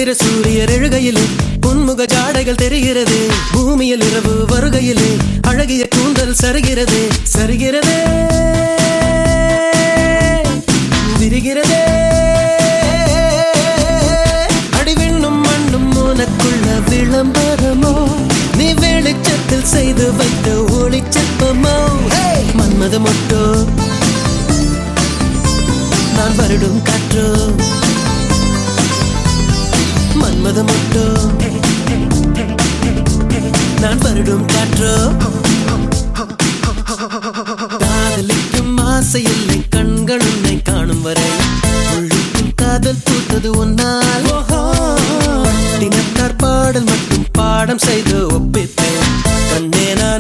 உதிக்கிற சூரியர் எழுகையிலே உன்முக ஜாடைகள் தெரிகிறது. பூமியில் இரவு வருகையிலே அழகிய கூந்தல் சரிகிறது. சரிகிறதே விரிகிறதே அடிவிண்ணும் மண்ணும் உனக்குள்ள விளம்பரமோ, நீ வெளிச்சத்தில் செய்து வைத்த ஒளிச்சப்பமோ. மன்மத மொட்டோ நான் வருடும் காற்றோ, மன்மத மொட்டோ நான் வருடும் காற்றோ. காதலிக்கும் ஆசை இல்லை கண்கள் உன்னை காணும் வரை, உள்ளுக்குள் காதல் பூத்தது உன்னால். தினத்தார் பாடல் மட்டும் பாடம் செய்து ஒப்பித்தேன் கண்ணே நான்